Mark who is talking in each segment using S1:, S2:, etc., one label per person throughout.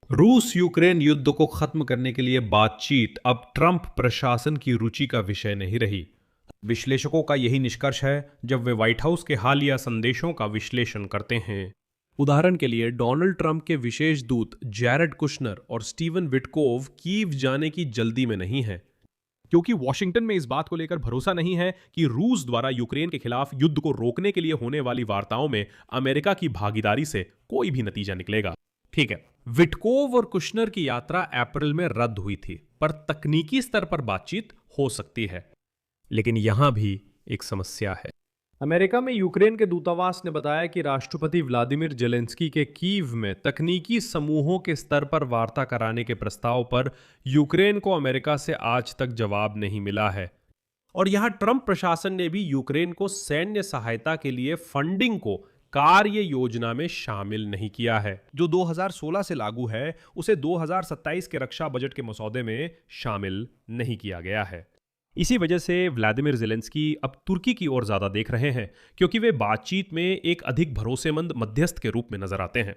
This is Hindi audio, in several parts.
S1: रूस यूक्रेन युद्ध को खत्म करने के लिए बातचीत अब ट्रंप प्रशासन की रुचि का विषय नहीं रही। विश्लेषकों का यही निष्कर्ष है जब वे व्हाइट हाउस के हालिया संदेशों का विश्लेषण करते हैं। उदाहरण के लिए डोनाल्ड ट्रंप के विशेष दूत जैरेड कुशनर और स्टीवन विटकोव कीव जाने की जल्दी में नहीं हैं, क्योंकि वॉशिंगटन में इस बात को लेकर भरोसा नहीं है कि रूस द्वारा यूक्रेन के खिलाफ युद्ध को रोकने के लिए होने वाली वार्ताओं में अमेरिका की भागीदारी से कोई भी नतीजा निकलेगा। ठीक है, विटकोव और कुशनर की यात्रा अप्रैल में रद्द हुई थी, पर तकनीकी स्तर पर बातचीत हो सकती है। लेकिन यहां भी एक समस्या है। अमेरिका में यूक्रेन के दूतावास ने बताया कि राष्ट्रपति व्लादिमीर जेलेंस्की के कीव में तकनीकी समूहों के स्तर पर वार्ता कराने के प्रस्ताव पर यूक्रेन को अमेरिका से आज तक जवाब नहीं मिला है। और यहां ट्रंप प्रशासन ने भी यूक्रेन को सैन्य सहायता के लिए फंडिंग को कार्य योजना में शामिल नहीं किया है। जो 2016 से लागू है, उसे 2027 के रक्षा बजट के मसौदे में शामिल नहीं किया गया है। इसी वजह से व्लादिमीर जेलेंस्की अब तुर्की की ओर ज्यादा देख रहे हैं, क्योंकि वे बातचीत में एक अधिक भरोसेमंद मध्यस्थ के रूप में नजर आते हैं।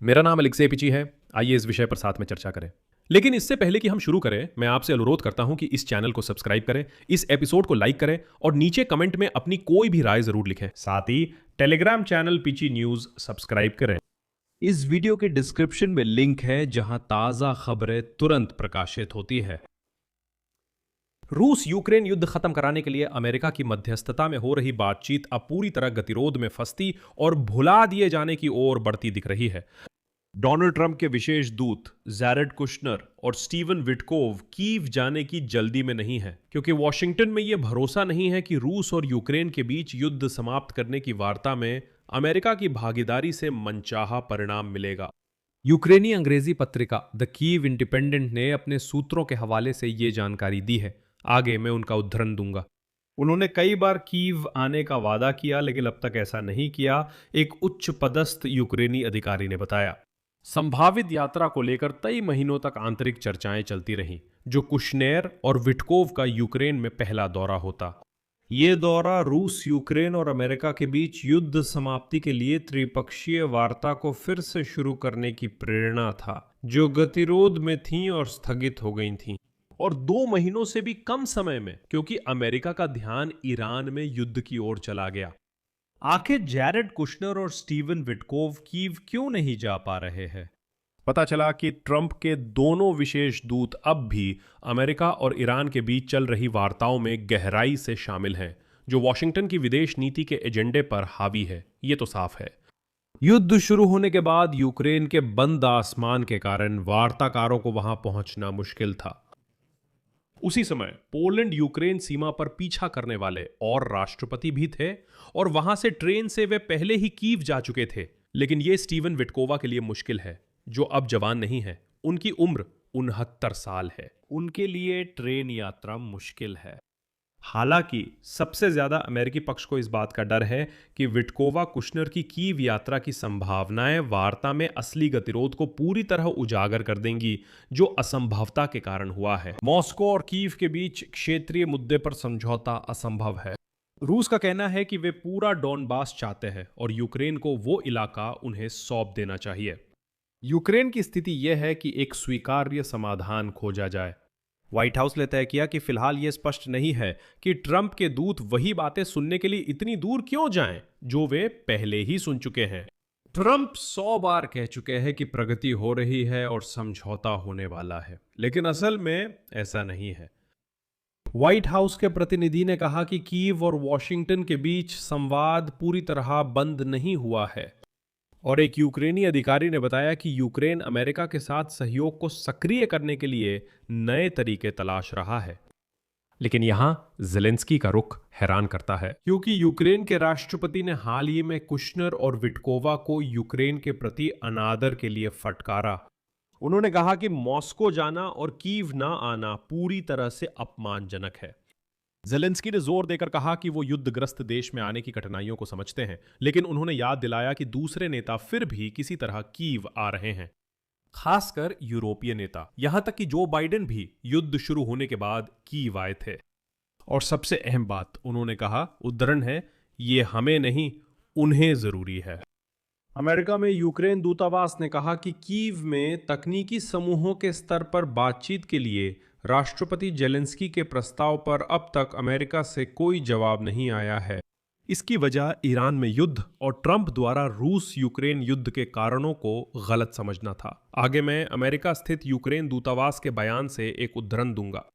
S1: मेरा नाम अलेक्सेई पिची है। आइए इस विषय पर साथ में चर्चा करें। लेकिन इससे पहले कि हम शुरू करें, मैं आपसे अनुरोध करता हूं कि इस चैनल को सब्सक्राइब करें, इस एपिसोड को लाइक करें और नीचे कमेंट में अपनी कोई भी राय जरूर लिखें। साथ ही Telegram channel Pichi news subscribe करें। इस वीडियो के डिस्क्रिप्शन में लिंक है जहां ताजा खबरें तुरंत प्रकाशित होती है। रूस यूक्रेन युद्ध खत्म कराने के लिए अमेरिका की मध्यस्थता में हो रही बातचीत अब पूरी तरह गतिरोध में फंसती और भुला दिए जाने की ओर बढ़ती दिख रही है। डोनाल्ड ट्रंप के विशेष दूत जैरेड कुशनर और स्टीवन विटकोव कीव जाने की जल्दी में नहीं है, क्योंकि वॉशिंगटन में यह भरोसा नहीं है कि रूस और यूक्रेन के बीच युद्ध समाप्त करने की वार्ता में अमेरिका की भागीदारी से मनचाहा परिणाम मिलेगा। यूक्रेनी अंग्रेजी पत्रिका द कीव इंडिपेंडेंट ने अपने सूत्रों के हवाले से ये जानकारी दी है। आगे मैं उनका उद्धरण दूंगा। उन्होंने कई बार कीव आने का वादा किया, लेकिन अब तक ऐसा नहीं किया, एक उच्च पदस्थ यूक्रेनी अधिकारी ने बताया। संभावित यात्रा को लेकर कई महीनों तक आंतरिक चर्चाएं चलती रहीं, जो कुशनेर और विटकोव का यूक्रेन में पहला दौरा होता। ये दौरा रूस, यूक्रेन और अमेरिका के बीच युद्ध समाप्ति के लिए त्रिपक्षीय वार्ता को फिर से शुरू करने की प्रेरणा था, जो गतिरोध में थी और स्थगित हो गई थी, और 2 महीनों से भी कम समय में, क्योंकि अमेरिका का ध्यान ईरान में युद्ध की ओर चला गया। आखिर जैरेड कुशनर और स्टीवन विटकोव कीव क्यों नहीं जा पा रहे हैं? पता चला कि ट्रंप के दोनों विशेष दूत अब भी अमेरिका और ईरान के बीच चल रही वार्ताओं में गहराई से शामिल हैं, जो वॉशिंगटन की विदेश नीति के एजेंडे पर हावी है। ये तो साफ है। युद्ध शुरू होने के बाद यूक्रेन के बंद आसमान के कारण वार्ताकारों को वहां पहुंचना मुश्किल था। उसी समय पोलैंड यूक्रेन सीमा पर पीछा करने वाले और राष्ट्रपति भी थे, और वहां से ट्रेन से वे पहले ही कीव जा चुके थे। लेकिन यह स्टीवन विटकोवा के लिए मुश्किल है, जो अब जवान नहीं है। उनकी उम्र 69 साल है। उनके लिए ट्रेन यात्रा मुश्किल है। हालांकि सबसे ज्यादा अमेरिकी पक्ष को इस बात का डर है कि विटकोवा कुशनर की कीव यात्रा की संभावनाएं वार्ता में असली गतिरोध को पूरी तरह उजागर कर देंगी, जो असंभवता के कारण हुआ है। मॉस्को और कीव के बीच क्षेत्रीय मुद्दे पर समझौता असंभव है। रूस का कहना है कि वे पूरा डॉनबास चाहते हैं और यूक्रेन को वो इलाका उन्हें सौंप देना चाहिए। यूक्रेन की स्थिति यह है कि एक स्वीकार्य समाधान खोजा जाए। व्हाइट हाउस ने तय किया कि फिलहाल यह स्पष्ट नहीं है कि ट्रंप के दूत वही बातें सुनने के लिए इतनी दूर क्यों जाएं, जो वे पहले ही सुन चुके हैं। ट्रंप 100 बार कह चुके हैं कि प्रगति हो रही है और समझौता होने वाला है, लेकिन असल में ऐसा नहीं है। व्हाइट हाउस के प्रतिनिधि ने कहा कि कीव और वॉशिंगटन के बीच संवाद पूरी तरह बंद नहीं हुआ है, और एक यूक्रेनी अधिकारी ने बताया कि यूक्रेन अमेरिका के साथ सहयोग को सक्रिय करने के लिए नए तरीके तलाश रहा है। लेकिन यहां जेलेंस्की का रुख हैरान करता है, क्योंकि यूक्रेन के राष्ट्रपति ने हाल ही में कुशनर और विटकोवा को यूक्रेन के प्रति अनादर के लिए फटकारा। उन्होंने कहा कि मॉस्को जाना और कीव ना आना पूरी तरह से अपमानजनक है। जेलेंस्की ने जोर देकर कहा कि वो युद्धग्रस्त देश में आने की कठिनाइयों को समझते हैं, लेकिन उन्होंने याद दिलाया कि दूसरे नेता फिर भी किसी तरह कीव आ रहे हैं, खासकर यूरोपीय नेता। यहां तक कि जो बाइडेन भी युद्ध शुरू होने के बाद कीव आए थे। और सबसे अहम बात उन्होंने कहा, उद्धरण है, ये हमें नहीं, उन्हें जरूरी है। अमेरिका में यूक्रेन दूतावास ने कहा कि कीव में तकनीकी समूहों के स्तर पर बातचीत के लिए राष्ट्रपति जेलेंस्की के प्रस्ताव पर अब तक अमेरिका से कोई जवाब नहीं आया है। इसकी वजह ईरान में युद्ध और ट्रंप द्वारा रूस यूक्रेन युद्ध के कारणों को गलत समझना था। आगे मैं अमेरिका स्थित यूक्रेन दूतावास के बयान से एक उद्धरण दूंगा।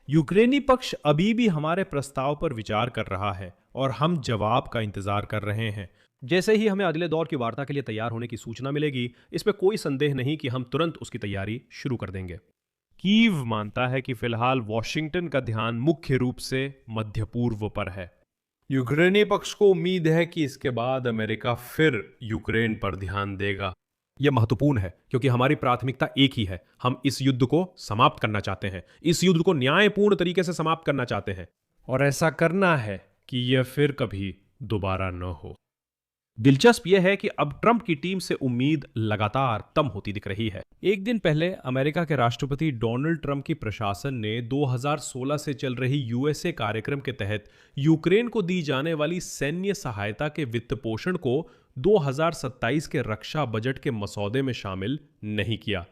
S1: यूक्रेनी पक्ष अभी भी हमारे प्रस्ताव पर विचार कर रहा है और हम जवाब का इंतजार कर रहे हैं। जैसे ही हमें अगले दौर की वार्ता के लिए तैयार होने की सूचना मिलेगी, इसमें कोई संदेह नहीं कि हम तुरंत उसकी तैयारी शुरू कर देंगे। कीव मानता है कि फिलहाल वॉशिंगटन का ध्यान मुख्य रूप से मध्य पूर्व पर है। यूक्रेनी पक्ष को उम्मीद है कि इसके बाद अमेरिका फिर यूक्रेन पर ध्यान देगा। यह महत्वपूर्ण है क्योंकि हमारी प्राथमिकता एक ही है। हम इस युद्ध को समाप्त करना चाहते हैं, इस युद्ध को न्यायपूर्ण तरीके से समाप्त करना चाहते हैं और ऐसा करना है कि यह फिर कभी दोबारा न हो। दिलचस्प यह है कि अब ट्रंप की टीम से उम्मीद लगातार कम होती दिख रही है। एक दिन पहले अमेरिका के राष्ट्रपति डोनाल्ड ट्रंप की प्रशासन ने 2016 से चल रही यूएसए कार्यक्रम के तहत यूक्रेन को दी जाने वाली सैन्य सहायता के वित्त पोषण को 2027 के रक्षा बजट के मसौदे में शामिल नहीं किया।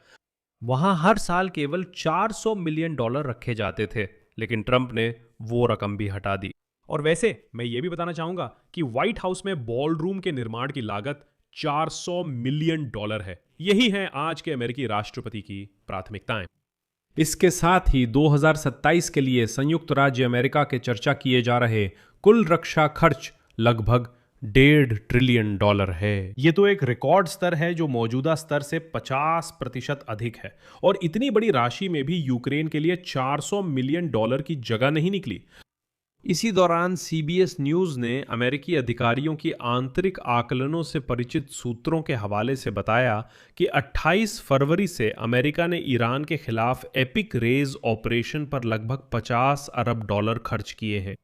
S1: वहां हर साल केवल $400 मिलियन रखे जाते थे, लेकिन ट्रंप ने वो रकम भी हटा दी। और वैसे मैं ये भी बताना चाहूंगा कि व्हाइट हाउस में बॉल रूम के निर्माण की लागत $400 मिलियन है। यही है आज के अमेरिकी राष्ट्रपति की प्राथमिकताएं। इसके साथ ही 2027 के लिए संयुक्त राज्य अमेरिका के चर्चा किए जा रहे कुल रक्षा खर्च लगभग $1.5 ट्रिलियन है। ये तो एक रिकॉर्ड स्तर है जो मौजूदा स्तर से 50% अधिक है। और इतनी बड़ी राशि में भी यूक्रेन के लिए $400 मिलियन की जगह नहीं निकली। इसी दौरान सीबीएस न्यूज ने अमेरिकी अधिकारियों की आंतरिक आकलनों से परिचित सूत्रों के हवाले से बताया कि 28 फरवरी से अमेरिका ने ईरान के खिलाफ एपिक रेज ऑपरेशन पर लगभग $50 अरब खर्च किए हैं।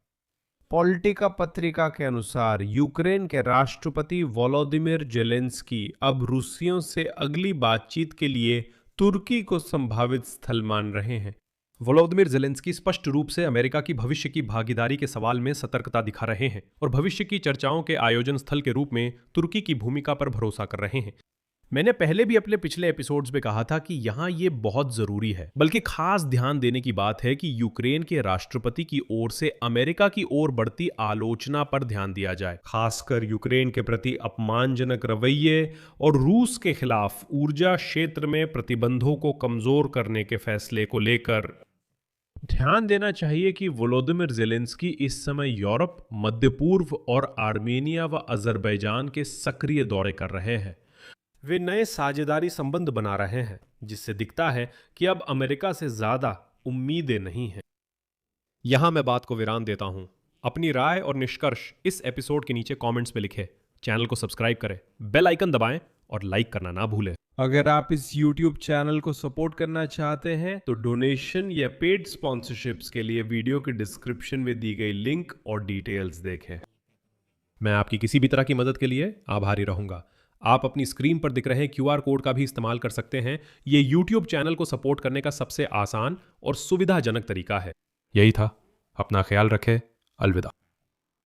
S1: पॉलिटिका पत्रिका के अनुसार यूक्रेन के राष्ट्रपति वोलोदिमिर जेलेंस्की अब रूसियों से अगली बातचीत के लिए तुर्की को संभावित स्थल मान रहे हैं। वोलोदिमिर जेलेंस्की स्पष्ट रूप से अमेरिका की भविष्य की भागीदारी के सवाल में सतर्कता दिखा रहे हैं और भविष्य की चर्चाओं के आयोजन स्थल के रूप में तुर्की की भूमिका पर भरोसा कर रहे हैं। मैंने पहले भी अपने पिछले एपिसोड्स में कहा था कि यहाँ ये बहुत जरूरी है, बल्कि खास ध्यान देने की बात है कि यूक्रेन के राष्ट्रपति की ओर से अमेरिका की ओर बढ़ती आलोचना पर ध्यान दिया जाए, खासकर यूक्रेन के प्रति अपमानजनक रवैये और रूस के खिलाफ ऊर्जा क्षेत्र में प्रतिबंधों को कमजोर करने के फैसले को लेकर। ध्यान देना चाहिए कि वोलोदिमिर जेलेंस्की इस समय यूरोप, मध्य पूर्व और आर्मेनिया व अजरबैजान के सक्रिय दौरे कर रहे हैं। वे नए साझेदारी संबंध बना रहे हैं, जिससे दिखता है कि अब अमेरिका से ज्यादा उम्मीदें नहीं हैं। यहां मैं बात को विराम देता हूं। अपनी राय और निष्कर्ष इस एपिसोड के नीचे कमेंट्स में लिखें, चैनल को सब्सक्राइब करें, बेल आइकन दबाएं और लाइक करना ना भूलें। अगर आप इस YouTube चैनल को सपोर्ट करना चाहते हैं तो डोनेशन या पेड स्पॉन्सरशिप्स के लिए वीडियो के डिस्क्रिप्शन में दी गई लिंक और डिटेल्स देखें। मैं आपकी किसी भी तरह की मदद के लिए आभारी रहूंगा। आप अपनी स्क्रीन पर दिख रहे QR कोड का भी इस्तेमाल कर सकते हैं। ये YouTube चैनल को सपोर्ट करने का सबसे आसान और सुविधाजनक तरीका है। यही था। अपना ख्याल रखें। अलविदा।